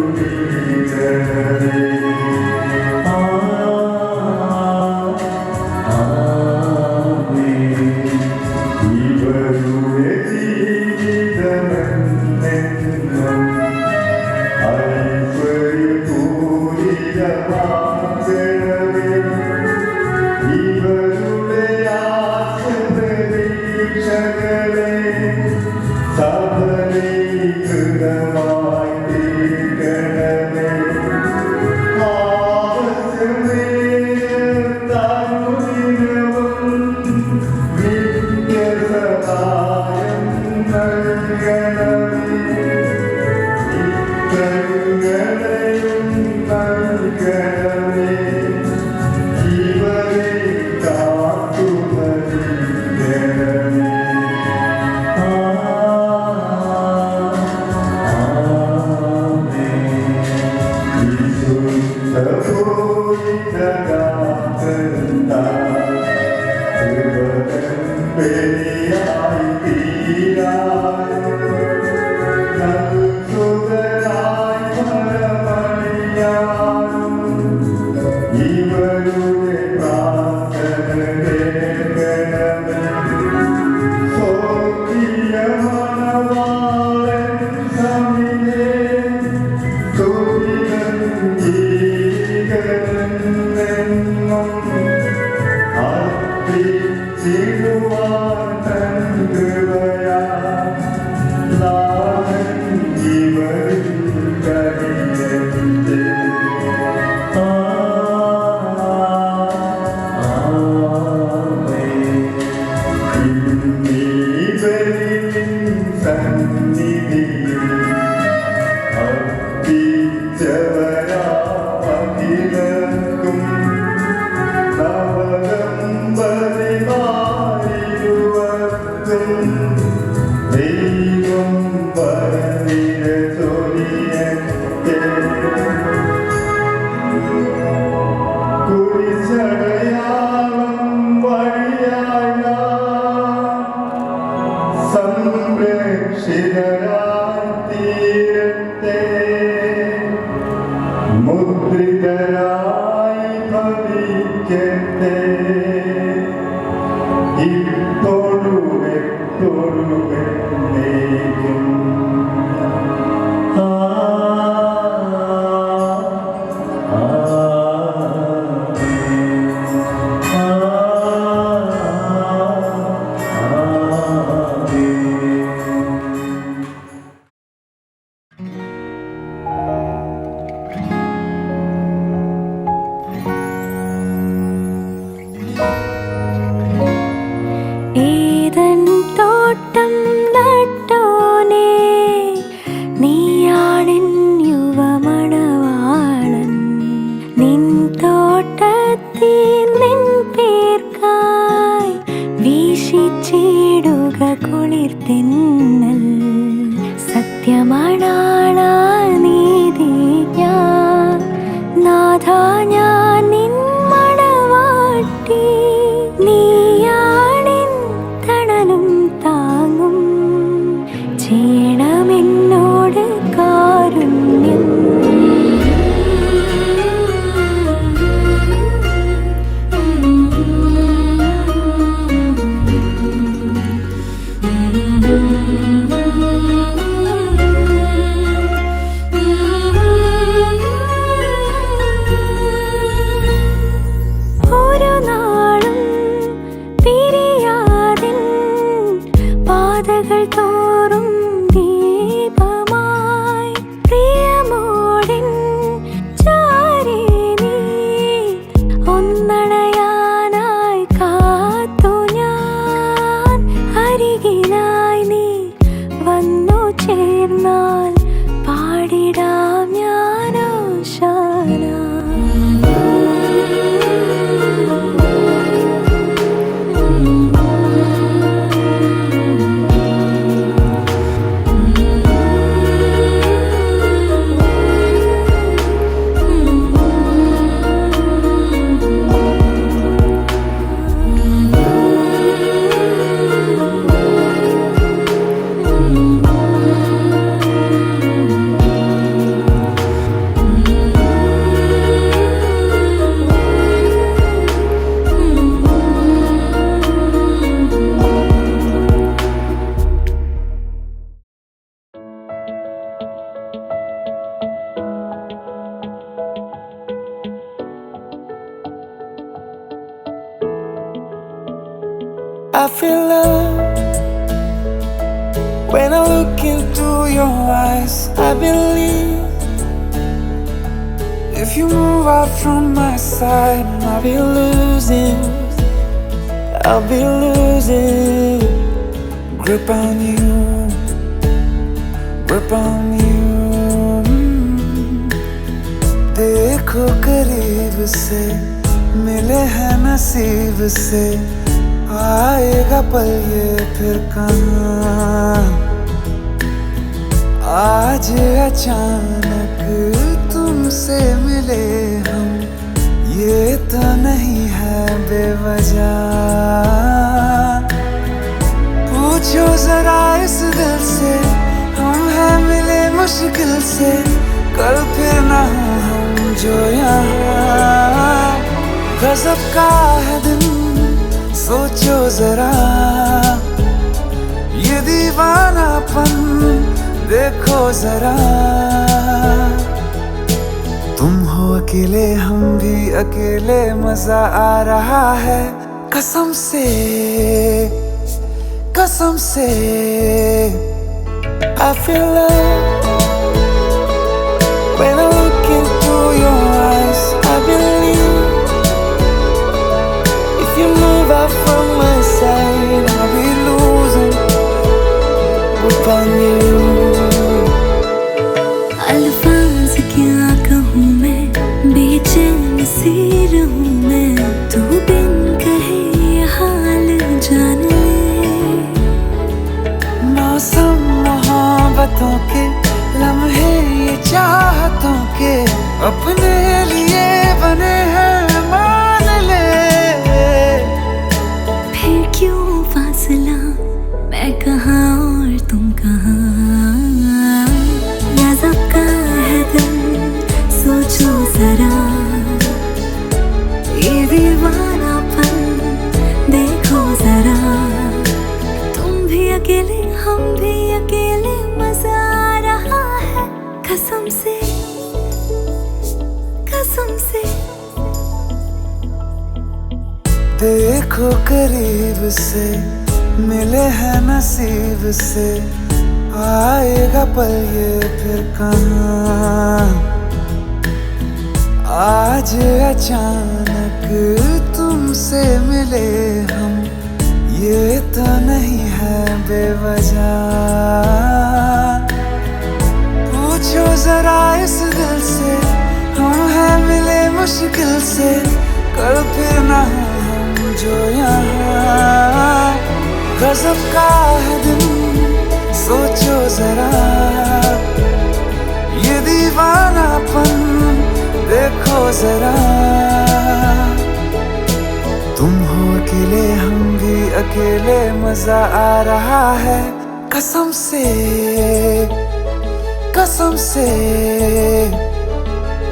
I feel love when I look into your eyes. I believe if you move out from my side, I'll be losing grip on you, grip on you. देखो करीब से मिले हैं नसीब से, आएगा पल ये फिर कहाँ। आज अचानक तुमसे मिले हम, बेवजह। पूछो जरा इस दिल से, हम हैं मिले मुश्किल से, कल फिर ना हो हम जो यहाँ। गजब का है दिन, सोचो जरा, ये दीवानापन देखो जरा। तुम हो अकेले, हम भी अकेले, मजा आ रहा है कसम से, कसम से। I feel love when I look into your eyes. I believe if you move out from my side, I'll be losing upon you. अल्फाज क्या कहूँ मैं, बेचैन सी रहूँ मैं, तू बिन कहे ये हाल जान ले। मौसम मोहब्बतों के, लम्हे ये चाहतों के, अपने लिए बने हैं मान ले। फिर क्यों फासला, मैं कहाँ और तुम कहाँ। गजब का है दिन, सोचो जरा, ये दीवानापन देखो जरा। तुम भी अकेले, हम भी अकेले, मजा आ रहा है कसम से, कसम से। देखो करीब से, मिले हैं नसीब से, आएगा पल ये फिर कहाँ। आज अचानक तुमसे मिले हम, ये तो नहीं है बेवजह। पूछो जरा इस दिल से, हम हैं मिले मुश्किल से, कल फिर ना हो हम जो यहाँ। गजब का है दिन, सोचो जरा, ये दीवानापन देखो जरा। तुम हो अकेले, हम भी अकेले, मजा आ रहा है कसम से, कसम से।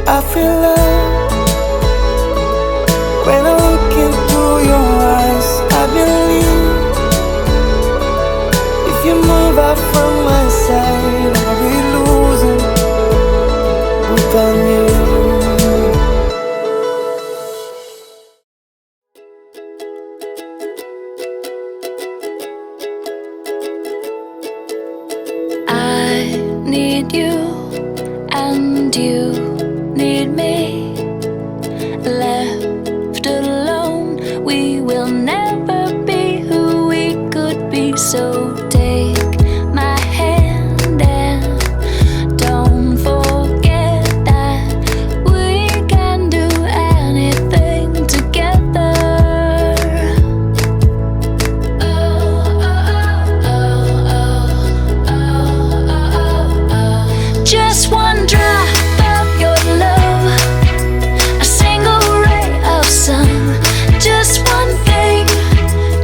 I feel love when I look into your eyes. I believe if you move out from my side, I'll be losing upon you. I need you and you need me. Left alone, we will never be who we could be. So take my hand and don't forget that we can do anything together. Just one drop of your love, a single ray of sun, just one thing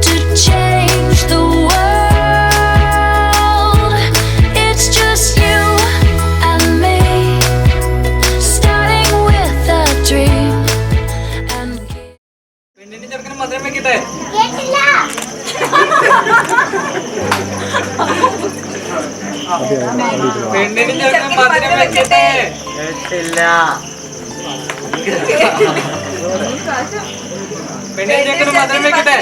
to change the world. It's just you and me, starting with a dream and പെണ്ണിന്റെ ചെറുക്കന് മധുരം വെക്കട്ടെ. പെണ്ണിന്റെ ചെറുക്കന് മധുരം വെക്കട്ടെ. പെണ്ണിന്റെ ചെറുക്കന് മധുരം വെക്കട്ടെ.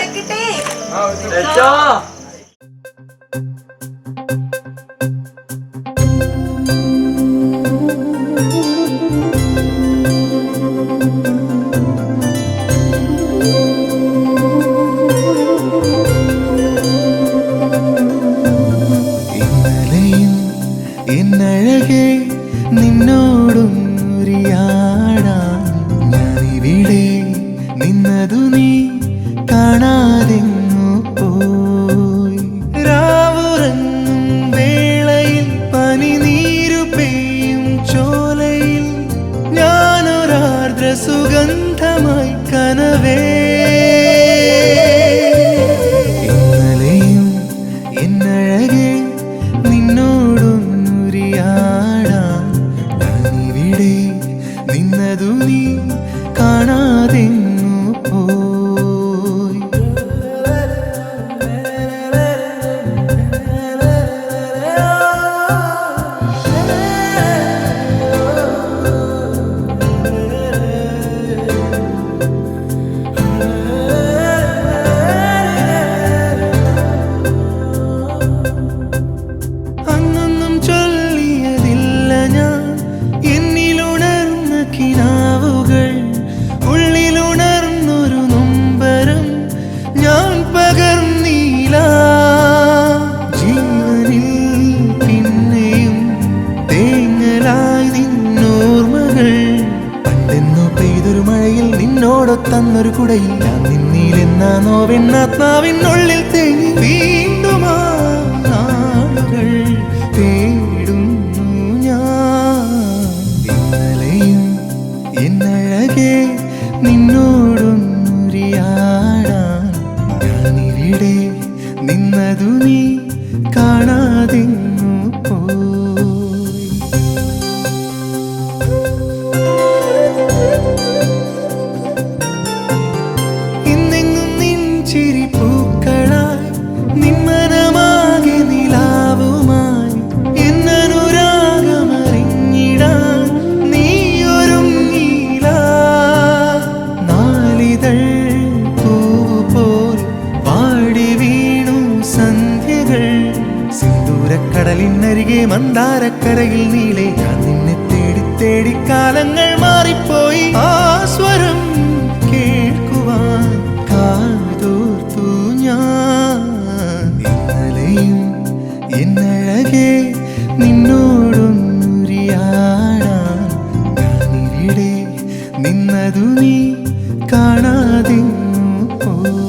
ഇന്നലെയും എന്നഴകെ നിന്നോടുരിയാടാൻ ഞാനിവിടെ നിന്നതു നീ കാണാതെങ്ങു പോയി. രാവുറങ്ങും വേളയിൽ പനിനീരു പെയ്യും ചോലയിൽ ഞാനൊരാർദ്ര സുഗന്ധമായി കനവേ നിന്നോട് തന്നൊരു കുടയിൽ ഞാൻ നിന്നിലെന്ന നോവെന്നാത്മാവിനുള്ളിൽ തേങ്ങി വീണ്ടും ആ നാളുകൾ തേടുന്നു ഞാൻ. ഇന്നലെയും എന്നഴകെ നിന്നോടൊന്നുരിയാടാൻ ഞാനിവിടെ നിന്നതു നീ കാണാതെങ്ങു പോയി. ഇന്നെങ്ങും നിൻ ചിരി പൂക്കളായി നിന്മനമാകെ നിലാവുമായി എന്നനുരാഗമറിഞ്ഞിടാൻ നീയൊരുങ്ങിയില്ല. നാളിതൾ പൂവുപോൽ പാടി വീണു സന്ധ്യകൾ. സിന്ദൂരക്കടലിനരികെ മന്ദാരക്കരയിൽ നീളെ ഞാൻ നിന്നെ തേടി തേടി കാലങ്ങൾ മാറിപ്പോയി. ആ സ്വരം കേൾക്കുവാൻ കാതോർത്തു ഞാൻ. ഇന്നലെയും എന്നഴകെ നിന്നോടൊന്നുരിയാടാൻ ഞാനിവിടെ നിന്നതു നീ കാണാതെങ്ങു പോയി.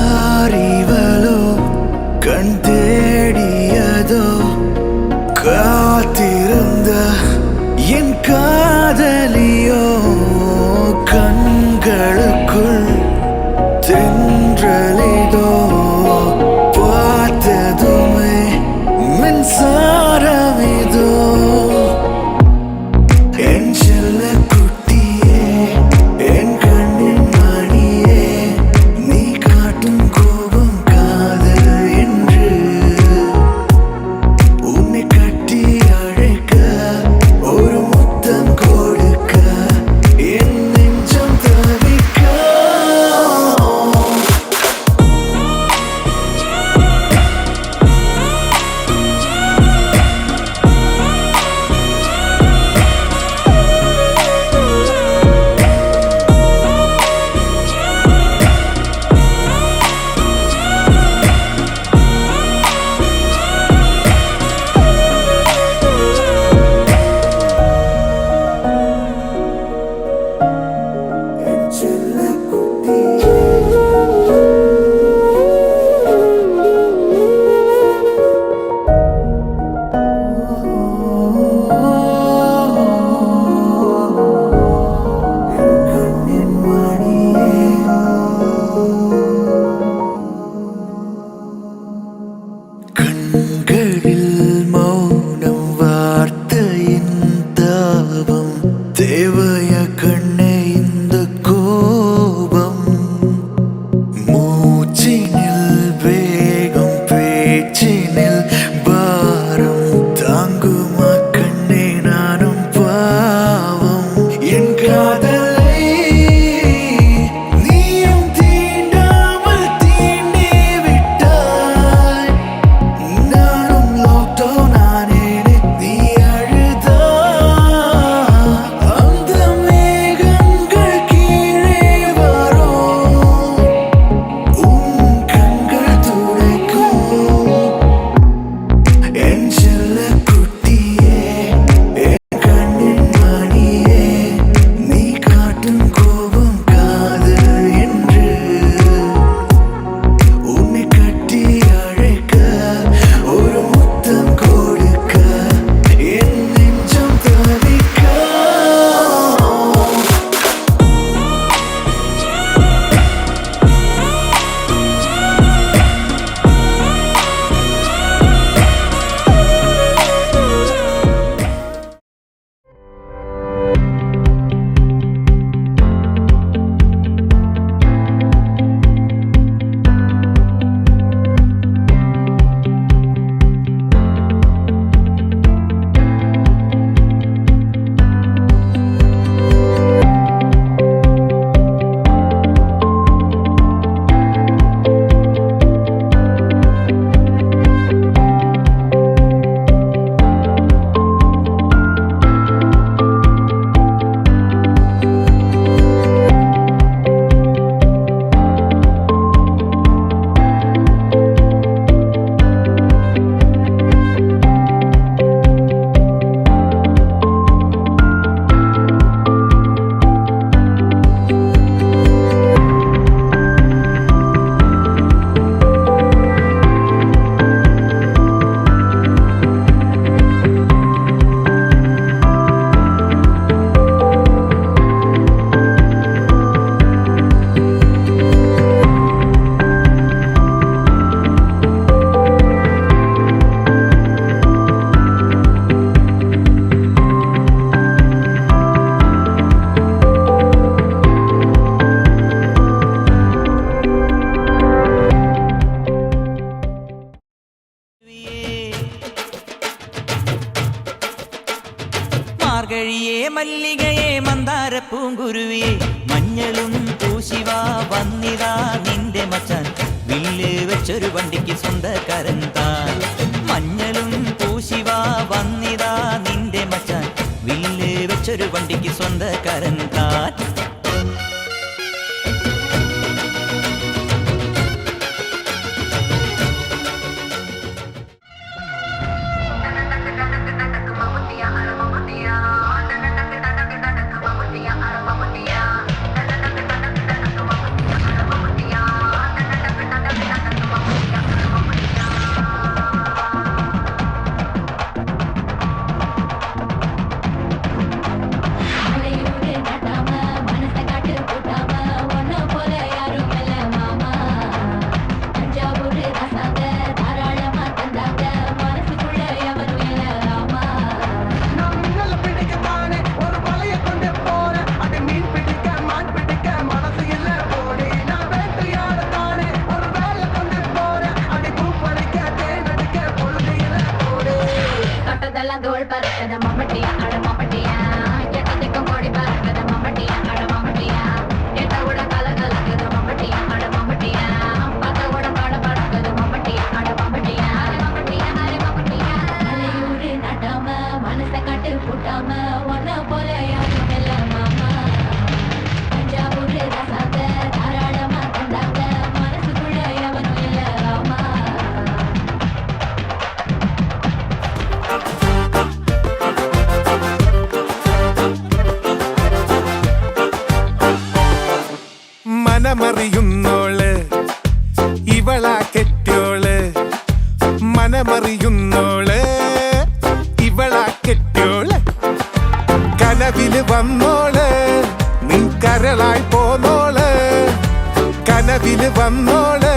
யாரிவளோ கண் தேடியதோ காத்திருந்த என் காதலியோ கண்களுக்குள் தென்றலிதோ பார்த்ததுமே மின்சாரமிதோ என் செல்ல குட்டியே என் கண்ணின் மணியே நீ காட்டும் கோபம் காதல் என்று പൂങ്കുരുവിയെ മഞ്ഞളും പൂശിവാ വന്നിതാ നിന്റെ മച്ചാൻ വില്ല് വെച്ചൊരു വണ്ടിക്ക് സ്വന്തക്കാരൻ താൻ മഞ്ഞളും പൂശിവാ വന്നിതാ നിന്റെ മച്ചാൻ വില്ല് വെച്ചൊരു വണ്ടിക്ക് സ്വന്തക്കാരൻ താൻ മനമറിയുന്നോള് ഇവളാ കെട്ടിയോള് മനമറിയുന്നോള് ഇവളാ കെട്ടിയോള് കനവില് വന്നോള് നിൻ കരളായി പോന്നോള് കനവില് വന്നോള്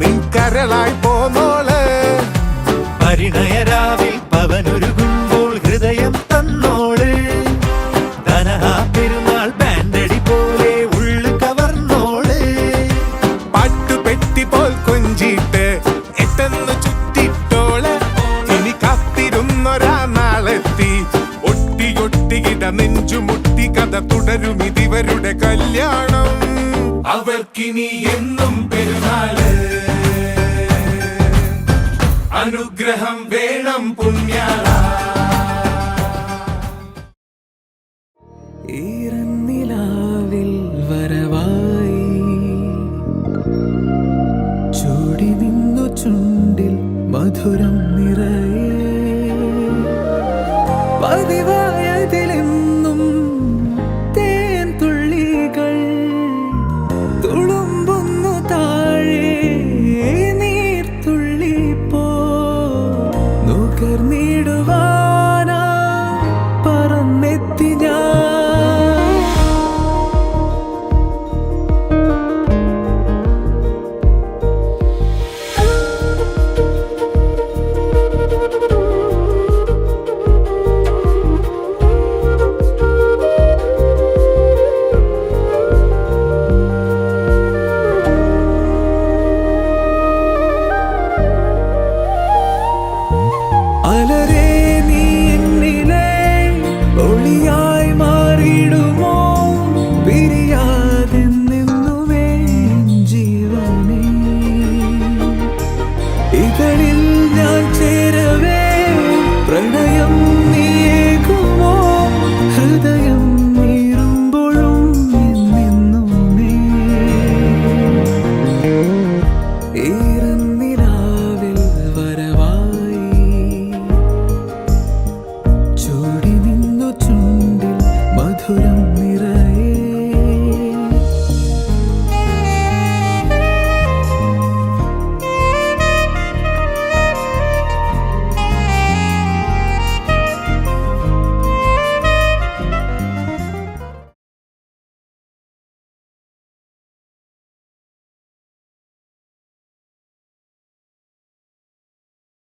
നിൻ കരളായി പോന്നോള് പരിണയരാവിൽ പവനൊരുകുമ്പോൾ ഹൃദയം തന്നോള് ധനഹാ പെരുന്നാൾ ബാൻഡടി പോലെ ഉള്ളു കവർന്നോള് പാട്ടുപെട്ടി പോൽ കൊഞ്ചിട്ട് എട്ടെന്ന് ചുറ്റിട്ടോള് ഇനി കാത്തിരുന്നൊരാ നാളെത്തി ഒട്ടിയൊട്ടിയിട നെഞ്ചുമുട്ടി കഥ തുടരും ഇതിവരുടെ കല്യാണം അവർക്കിനി എന്നും പെരുന്നാള് അനുഗ്രഹം വേണം പുണ്യാള ഈറന്നിലാവിൽ വരവായി ചൂടി നിന്നു ചുണ്ടിൽ മധുരം നിറയെ പതിവായതിലെന്നും തേൻ തുള്ളികൾ തുളുമ്പുന്നു താഴെ നീർത്തുള്ളി പോ നുകർന്നിടുവാനാ പറന്നെത്തി ഞാൻ അലരേ നീ എന്നിലെ ഒളിയായി മാറിയിടുമോ പിരിയാതെ നിന്നുവേ ജീവനേ ഇതളിൽ ഞാൻ ചേരവേ പ്രണയം നീയേകുമോ ഹൃദയം നീറുമ്പോഴും എന്നെന്നും നീ ഈറന്നിലാവിൽ വരവായി ചൂടി നിന്നു ചുണ്ടിൽ മധുരം